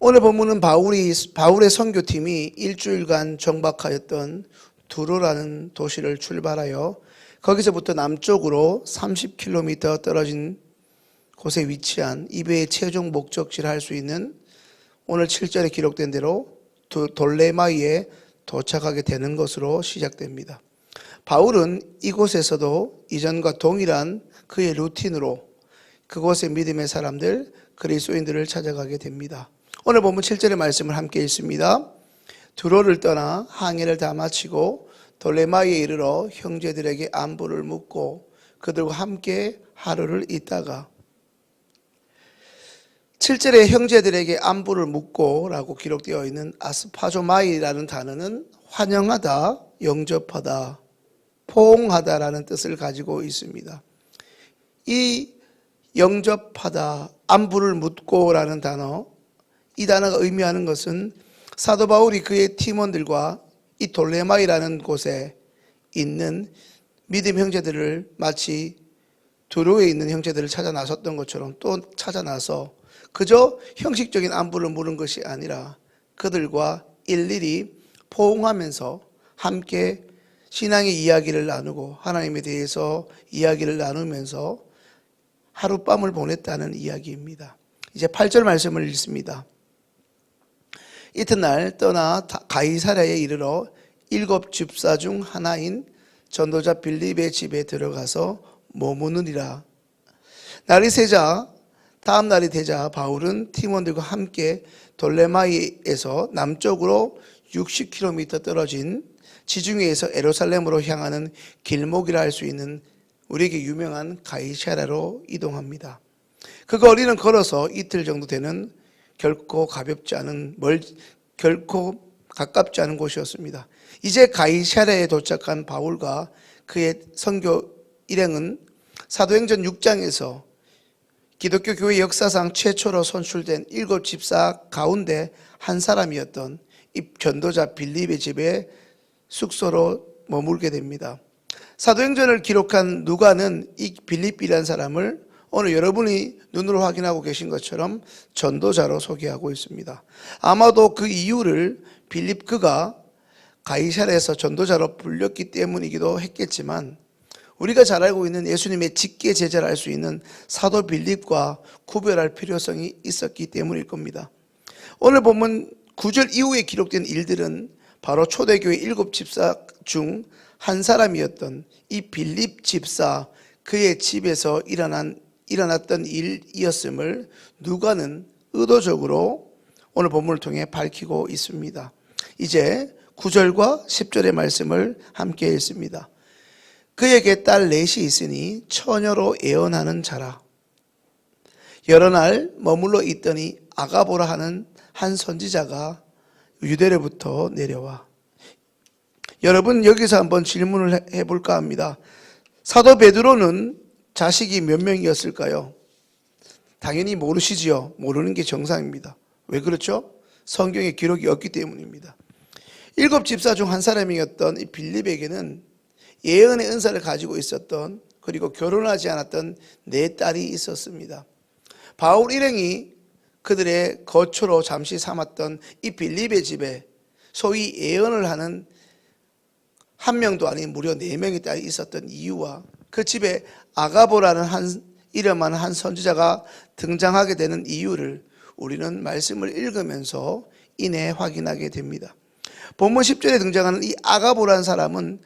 오늘 본문은 바울의 선교팀이 일주일간 정박하였던 두로라는 도시를 출발하여 거기서부터 남쪽으로 30km 떨어진 곳에 위치한 이베의 최종 목적지를 할 수 있는 오늘 7절에 기록된 대로 돌레마이에 도착하게 되는 것으로 시작됩니다. 바울은 이곳에서도 이전과 동일한 그의 루틴으로 그곳의 믿음의 사람들, 그리스도인들을 찾아가게 됩니다. 오늘 본문 7절의 말씀을 함께 읽습니다. 두로를 떠나 항해를 다 마치고 돌레마이에 이르러 형제들에게 안부를 묻고 그들과 함께 하루를 있다가 7절에 형제들에게 안부를 묻고 라고 기록되어 있는 아스파조마이라는 단어는 환영하다, 영접하다, 포옹하다라는 뜻을 가지고 있습니다. 이 영접하다, 안부를 묻고라는 단어, 이 단어가 의미하는 것은 사도 바울이 그의 팀원들과 이 돌레마이라는 곳에 있는 믿음 형제들을 마치 두로에 있는 형제들을 찾아 나섰던 것처럼 또 찾아 나서 그저 형식적인 안부를 물은 것이 아니라 그들과 일일이 포옹하면서 함께 신앙의 이야기를 나누고 하나님에 대해서 이야기를 나누면서 하룻밤을 보냈다는 이야기입니다. 이제 8절 말씀을 읽습니다. 이튿날 떠나 가이사랴에 이르러 7 집사 중 하나인 전도자 빌립의 집에 들어가서 머무느니라. 날이 새자 다음 날이 되자 바울은 팀원들과 함께 돌레마이에서 남쪽으로 60km 떨어진 지중해에서 예루살렘으로 향하는 길목이라 할 수 있는 우리에게 유명한 가이사랴로 이동합니다. 그 거리는 걸어서 이틀 정도 되는 결코 가깝지 않은 곳이었습니다. 이제 가이사랴에 도착한 바울과 그의 선교 일행은 사도행전 6장에서 기독교 교회 역사상 최초로 선출된 7 집사 가운데 한 사람이었던 이 전도자 빌립의 집에 숙소로 머물게 됩니다. 사도행전을 기록한 누가는 이 빌립이라는 사람을 오늘 여러분이 눈으로 확인하고 계신 것처럼 전도자로 소개하고 있습니다. 아마도 그 이유를 빌립 그가 가이사랴에서 전도자로 불렸기 때문이기도 했겠지만 우리가 잘 알고 있는 예수님의 직계 제자를 알 수 있는 사도 빌립과 구별할 필요성이 있었기 때문일 겁니다. 오늘 보면 9절 이후에 기록된 일들은 바로 초대교회 7 집사 중 한 사람이었던 이 빌립 집사 그의 집에서 일어났던 일이었음을 누가는 의도적으로 오늘 본문을 통해 밝히고 있습니다. 이제 9절과 10절의 말씀을 함께 읽습니다. 그에게 딸 넷이 있으니 처녀로 예언하는 자라. 여러 날 머물러 있더니 아가보라 하는 한 선지자가 유대로부터 내려와. 여러분 여기서 한번 질문을 해볼까 합니다. 사도 베드로는 자식이 몇 명이었을까요? 당연히 모르시지요. 모르는 게 정상입니다. 왜 그렇죠? 성경에 기록이 없기 때문입니다. 7 집사 중 한 사람이었던 이 빌립에게는 예언의 은사를 가지고 있었던 그리고 결혼하지 않았던 4딸이 있었습니다. 바울 일행이 그들의 거처로 잠시 삼았던 이 빌립의 집에 소위 예언을 하는 한 명도 아닌 무려 4명의 딸이 있었던 이유와 그 집에 아가보라는 이름하는 한 선지자가 등장하게 되는 이유를 우리는 말씀을 읽으면서 이내 확인하게 됩니다. 본문 10절에 등장하는 이 아가보라는 사람은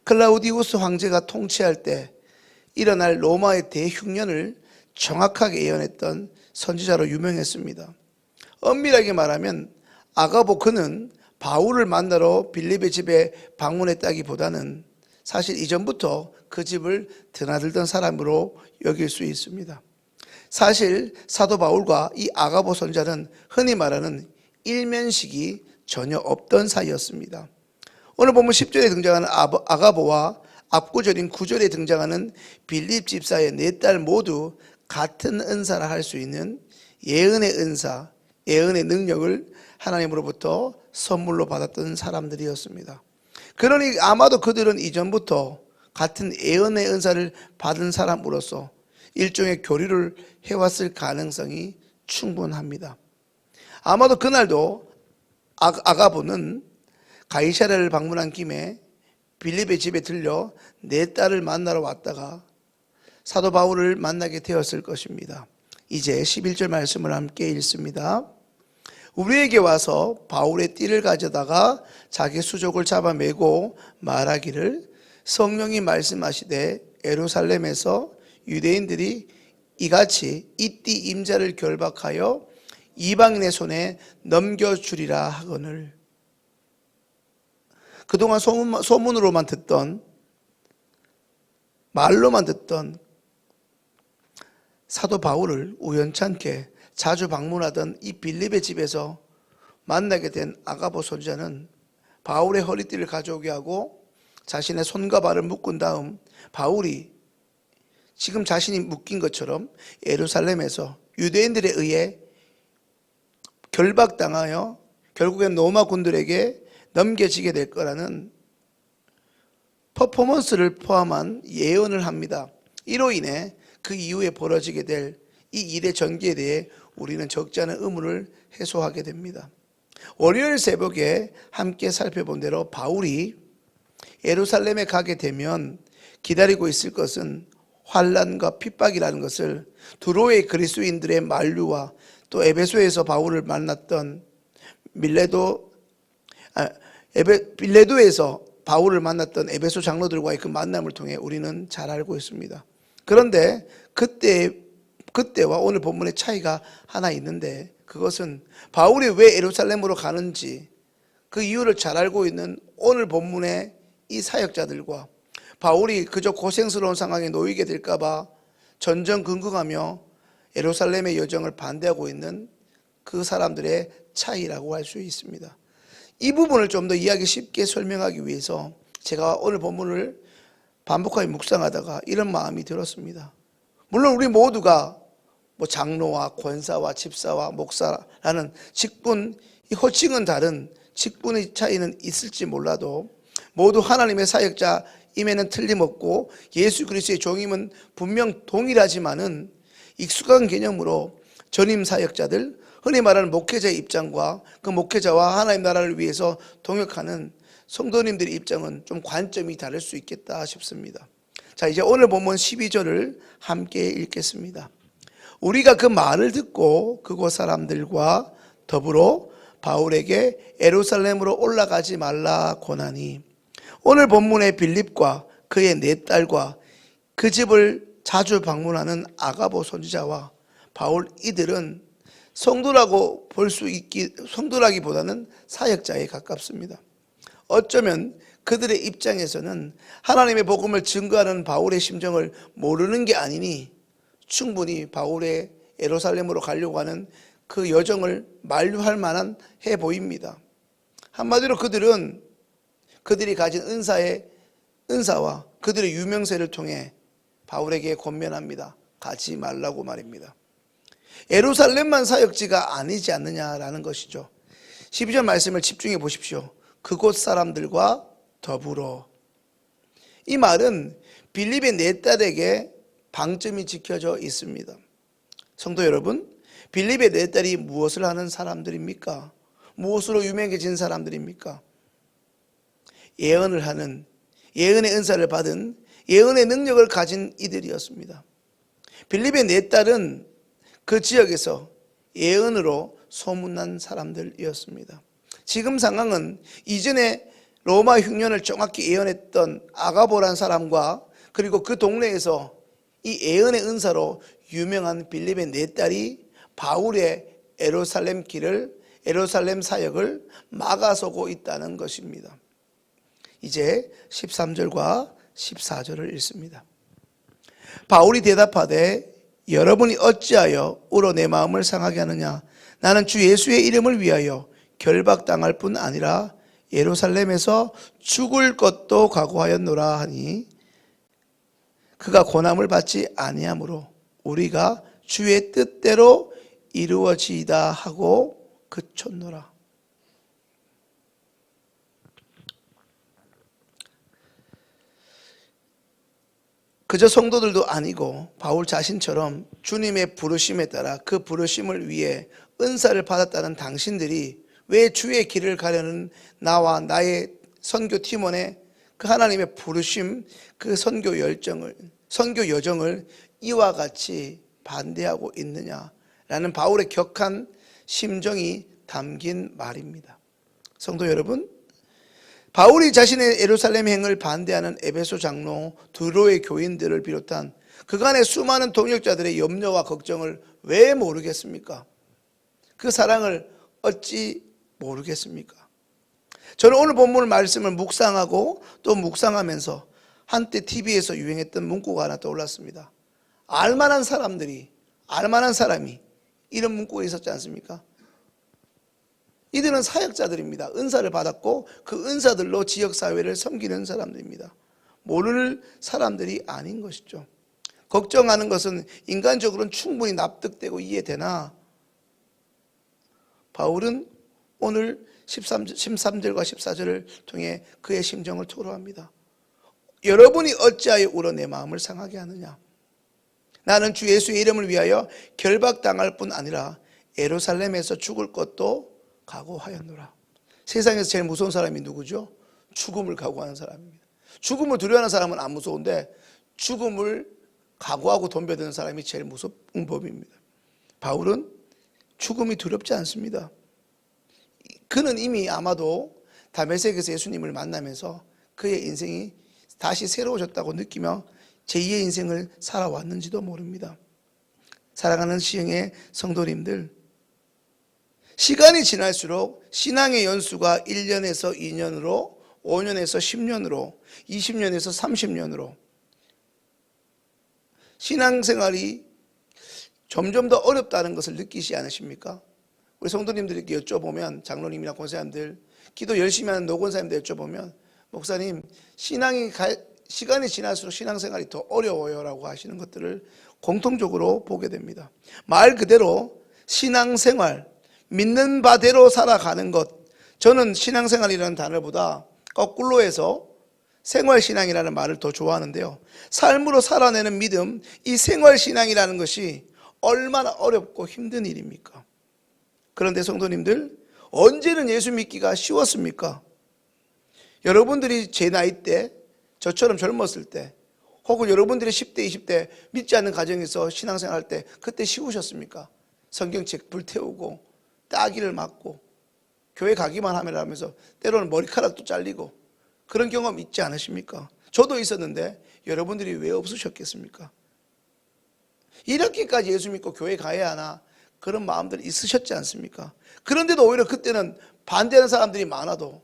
클라우디우스 황제가 통치할 때 일어날 로마의 대흉년을 정확하게 예언했던 선지자로 유명했습니다. 엄밀하게 말하면 아가보 그는 바울을 만나러 빌립의 집에 방문했다기보다는 사실 이전부터 그 집을 드나들던 사람으로 여길 수 있습니다. 사실 사도 바울과 이 아가보 선지자는 흔히 말하는 일면식이 전혀 없던 사이였습니다. 오늘 보면 10절에 등장하는 아가보와 앞구절인 9절에 등장하는 빌립 집사의 4딸 모두 같은 은사라 할 수 있는 예언의 은사, 예언의 능력을 하나님으로부터 선물로 받았던 사람들이었습니다. 그러니 아마도 그들은 이전부터 같은 예언의 은사를 받은 사람으로서 일종의 교류를 해왔을 가능성이 충분합니다. 아마도 그날도 아가보는 가이사랴를 방문한 김에 빌립의 집에 들려 내 딸을 만나러 왔다가 사도 바울을 만나게 되었을 것입니다. 이제 11절 말씀을 함께 읽습니다. 우리에게 와서 바울의 띠를 가져다가 자기 수족을 잡아매고 말하기를 성령이 말씀하시되 예루살렘에서 유대인들이 이같이 이 띠 임자를 결박하여 이방인의 손에 넘겨주리라 하거늘. 그동안 소문으로만 듣던, 말로만 듣던 사도 바울을 우연찮게 자주 방문하던 이 빌립의 집에서 만나게 된 아가보 선지자는 바울의 허리띠를 가져오게 하고 자신의 손과 발을 묶은 다음 바울이 지금 자신이 묶인 것처럼 예루살렘에서 유대인들에 의해 결박당하여 결국엔 로마 군들에게 넘겨지게 될 거라는 퍼포먼스를 포함한 예언을 합니다. 이로 인해 그 이후에 벌어지게 될 이 일의 전개에 대해 우리는 적지 않은 의문을 해소하게 됩니다. 월요일 새벽에 함께 살펴본 대로 바울이 예루살렘에 가게 되면 기다리고 있을 것은 환난과 핍박이라는 것을 두로의 그리스도인들의 만류와 또 에베소에서 바울을 만났던 빌레도에서 바울을 만났던 에베소 장로들과의 그 만남을 통해 우리는 잘 알고 있습니다. 그런데 그때와 오늘 본문의 차이가 하나 있는데, 그것은 바울이 왜 예루살렘으로 가는지 그 이유를 잘 알고 있는 오늘 본문의 이 사역자들과 바울이 그저 고생스러운 상황에 놓이게 될까봐 전전긍긍하며 예루살렘의 여정을 반대하고 있는 그 사람들의 차이라고 할 수 있습니다. 이 부분을 좀 더 이해하기 쉽게 설명하기 위해서 제가 오늘 본문을 반복하게 묵상하다가 이런 마음이 들었습니다. 물론 우리 모두가 장로와 권사와 집사와 목사라는 직분, 이 호칭은 다른 직분의 차이는 있을지 몰라도 모두 하나님의 사역자임에는 틀림없고 예수 그리스도의 종임은 분명 동일하지만은 익숙한 개념으로 전임 사역자들, 흔히 말하는 목회자의 입장과 그 목회자와 하나님 나라를 위해서 동역하는 성도님들의 입장은 좀 관점이 다를 수 있겠다 싶습니다. 자, 이제 오늘 본문 12절을 함께 읽겠습니다. 우리가 그 말을 듣고 그곳 사람들과 더불어 바울에게 예루살렘으로 올라가지 말라 고나니, 오늘 본문의 빌립과 그의 네 딸과 그 집을 자주 방문하는 아가보 선지자와 바울, 이들은 성도라고 볼 수 성도라기보다는 사역자에 가깝습니다. 어쩌면 그들의 입장에서는 하나님의 복음을 증거하는 바울의 심정을 모르는 게 아니니 충분히 바울의 예루살렘으로 가려고 하는 그 여정을 만류할 만한 해 보입니다. 한마디로 그들이 가진 은사와 그들의 유명세를 통해 바울에게 권면합니다. 가지 말라고 말입니다. 예루살렘만 사역지가 아니지 않느냐라는 것이죠. 12절 말씀을 집중해 보십시오. 그곳 사람들과 더불어. 이 말은 빌립의 네 딸에게 방점이 지켜져 있습니다. 성도 여러분, 빌립의 네 딸이 무엇을 하는 사람들입니까? 무엇으로 유명해진 사람들입니까? 예언을 하는, 예언의 은사를 받은, 예언의 능력을 가진 이들이었습니다. 빌립의 네 딸은 그 지역에서 예언으로 소문난 사람들이었습니다. 지금 상황은 이전에 로마 흉년을 정확히 예언했던 아가보란 사람과 그리고 그 동네에서 이 예언의 은사로 유명한 빌립의 네 딸이 바울의 예루살렘 사역을 막아서고 있다는 것입니다. 이제 13절과 14절을 읽습니다. 바울이 대답하되 여러분이 어찌하여 우로 내 마음을 상하게 하느냐? 나는 주 예수의 이름을 위하여 결박당할 뿐 아니라 예루살렘에서 죽을 것도 각오하였노라 하니, 그가 고난을 받지 아니하므로 우리가 주의 뜻대로 이루어지이다 하고 그쳤노라. 그저 성도들도 아니고 바울 자신처럼 주님의 부르심에 따라 그 부르심을 위해 은사를 받았다는 당신들이 왜 주의 길을 가려는 나와 나의 선교 팀원의 그 하나님의 부르심, 그 선교 여정을 이와 같이 반대하고 있느냐라는 바울의 격한 심정이 담긴 말입니다. 성도 여러분, 바울이 자신의 예루살렘 행을 반대하는 에베소 장로 두로의 교인들을 비롯한 그간의 수많은 동역자들의 염려와 걱정을 왜 모르겠습니까? 그 사랑을 어찌 모르겠습니까? 저는 오늘 본문 말씀을 묵상하고 또 묵상하면서 한때 TV에서 유행했던 문구가 하나 떠올랐습니다. 알만한 사람이 이런 문구가 있었지 않습니까? 이들은 사역자들입니다. 은사를 받았고 그 은사들로 지역사회를 섬기는 사람들입니다. 모르는 사람들이 아닌 것이죠. 걱정하는 것은 인간적으로는 충분히 납득되고 이해되나 바울은 오늘 13절과 14절을 통해 그의 심정을 토로합니다. 여러분이 어찌하여 울어 내 마음을 상하게 하느냐? 나는 주 예수의 이름을 위하여 결박당할 뿐 아니라 예루살렘에서 죽을 것도 각오하였노라. 세상에서 제일 무서운 사람이 누구죠? 죽음을 각오하는 사람입니다. 죽음을 두려워하는 사람은 안 무서운데 죽음을 각오하고 덤벼드는 사람이 제일 무서운 법입니다. 바울은 죽음이 두렵지 않습니다. 그는 이미 아마도 다메섹에서 예수님을 만나면서 그의 인생이 다시 새로워졌다고 느끼며 제2의 인생을 살아왔는지도 모릅니다. 사랑하는 시흥의 성도님들, 시간이 지날수록 신앙의 연수가 1년에서 2년으로 5년에서 10년으로 20년에서 30년으로 신앙생활이 점점 더 어렵다는 것을 느끼지 않으십니까? 우리 성도님들에게 여쭤보면, 장로님이나 권사님들, 기도 열심히 하는 노권사님들 여쭤보면, 목사님, 시간이 지날수록 신앙생활이 더 어려워요 라고 하시는 것들을 공통적으로 보게 됩니다. 말 그대로 신앙생활, 믿는 바대로 살아가는 것, 저는 신앙생활이라는 단어보다 거꾸로 해서 생활신앙이라는 말을 더 좋아하는데요. 삶으로 살아내는 믿음, 이 생활신앙이라는 것이 얼마나 어렵고 힘든 일입니까? 그런데 성도님들, 언제는 예수 믿기가 쉬웠습니까? 여러분들이 제 나이 때, 저처럼 젊었을 때, 혹은 여러분들이 10대, 20대 믿지 않는 가정에서 신앙생활 할 때 그때 쉬우셨습니까? 성경책 불태우고 따기를 맞고 교회 가기만 하면서 때로는 머리카락도 잘리고 그런 경험 있지 않으십니까? 저도 있었는데 여러분들이 왜 없으셨겠습니까? 이렇게까지 예수 믿고 교회 가야 하나 그런 마음들이 있으셨지 않습니까? 그런데도 오히려 그때는 반대하는 사람들이 많아도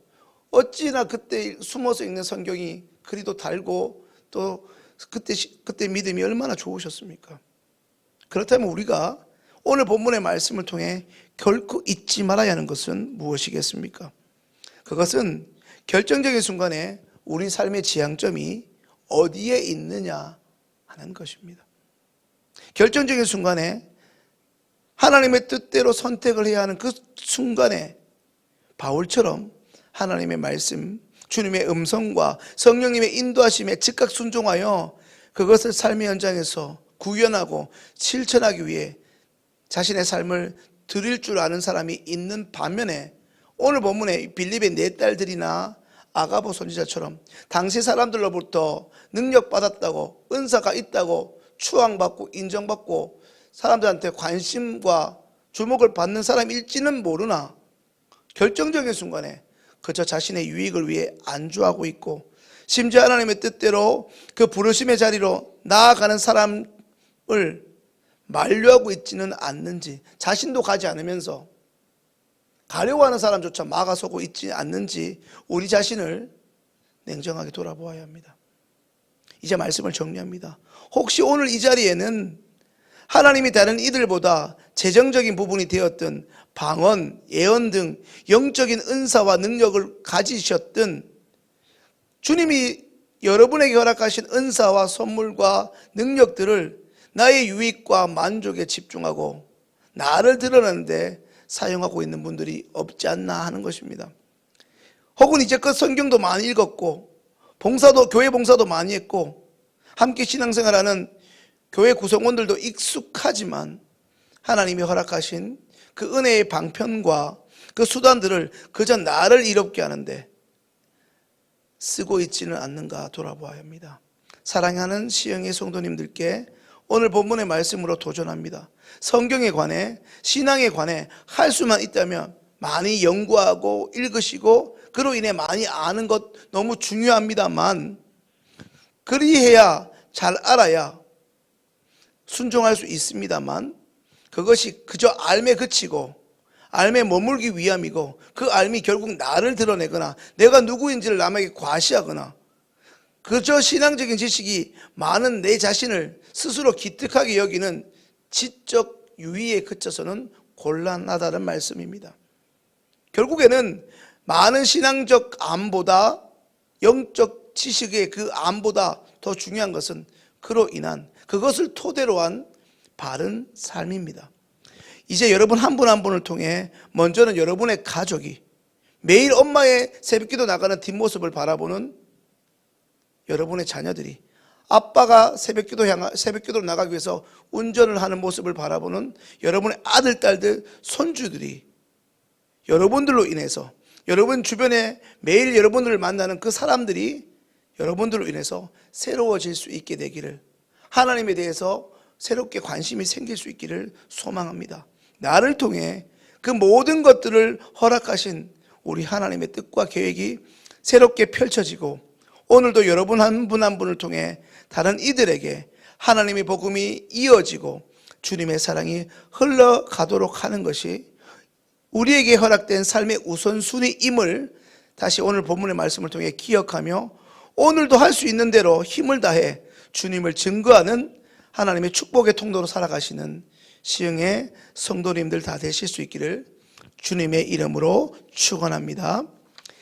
어찌나 그때 숨어서 읽는 성경이 그리도 달고 또 그때 믿음이 얼마나 좋으셨습니까? 그렇다면 우리가 오늘 본문의 말씀을 통해 결코 잊지 말아야 하는 것은 무엇이겠습니까? 그것은 결정적인 순간에 우리 삶의 지향점이 어디에 있느냐 하는 것입니다. 결정적인 순간에 하나님의 뜻대로 선택을 해야 하는 그 순간에 바울처럼 하나님의 말씀, 주님의 음성과 성령님의 인도하심에 즉각 순종하여 그것을 삶의 현장에서 구현하고 실천하기 위해 자신의 삶을 드릴 줄 아는 사람이 있는 반면에 오늘 본문에 빌립의 네 딸들이나 아가보 선지자처럼 당시 사람들로부터 능력받았다고, 은사가 있다고 추앙받고 인정받고 사람들한테 관심과 주목을 받는 사람일지는 모르나 결정적인 순간에 그저 자신의 유익을 위해 안주하고 있고 심지어 하나님의 뜻대로 그 부르심의 자리로 나아가는 사람을 만류하고 있지는 않는지, 자신도 가지 않으면서 가려고 하는 사람조차 막아서고 있지 않는지 우리 자신을 냉정하게 돌아보아야 합니다. 이제 말씀을 정리합니다. 혹시 오늘 이 자리에는 하나님이 다른 이들보다 재정적인 부분이 되었든 방언, 예언 등 영적인 은사와 능력을 가지셨든 주님이 여러분에게 허락하신 은사와 선물과 능력들을 나의 유익과 만족에 집중하고 나를 드러내는데 사용하고 있는 분들이 없지 않나 하는 것입니다. 혹은 이제껏 성경도 많이 읽었고 교회 봉사도 많이 했고 함께 신앙생활하는 교회 구성원들도 익숙하지만 하나님이 허락하신 그 은혜의 방편과 그 수단들을 그저 나를 이롭게 하는데 쓰고 있지는 않는가 돌아보아야 합니다. 사랑하는 시흥의 성도님들께 오늘 본문의 말씀으로 도전합니다. 성경에 관해, 신앙에 관해 할 수만 있다면 많이 연구하고 읽으시고 그로 인해 많이 아는 것 너무 중요합니다만, 그리해야 잘 알아야 순종할 수 있습니다만, 그것이 그저 알매 그치고 알매 머물기 위함이고, 그 알미 결국 나를 드러내거나 내가 누구인지를 남에게 과시하거나 그저 신앙적인 지식이 많은 내 자신을 스스로 기특하게 여기는 지적 유의에 그쳐서는 곤란하다는 말씀입니다. 결국에는 많은 신앙적 암보다, 영적 지식의 그 암보다 더 중요한 것은 그로 인한, 그것을 토대로 한 바른 삶입니다. 이제 여러분 한 분 한 분을 통해 먼저는 여러분의 가족이 매일 엄마의 새벽기도 나가는 뒷모습을 바라보는 여러분의 자녀들이, 아빠가 새벽기도로 나가기 위해서 운전을 하는 모습을 바라보는 여러분의 아들, 딸들, 손주들이 여러분들로 인해서, 여러분 주변에 매일 여러분들을 만나는 그 사람들이 여러분들로 인해서 새로워질 수 있게 되기를, 하나님에 대해서 새롭게 관심이 생길 수 있기를 소망합니다. 나를 통해 그 모든 것들을 허락하신 우리 하나님의 뜻과 계획이 새롭게 펼쳐지고, 오늘도 여러분 한 분 한 분을 통해 다른 이들에게 하나님의 복음이 이어지고 주님의 사랑이 흘러가도록 하는 것이 우리에게 허락된 삶의 우선순위임을 다시 오늘 본문의 말씀을 통해 기억하며, 오늘도 할 수 있는 대로 힘을 다해 주님을 증거하는 하나님의 축복의 통로로 살아가시는 시흥의 성도님들 다 되실 수 있기를 주님의 이름으로 축원합니다.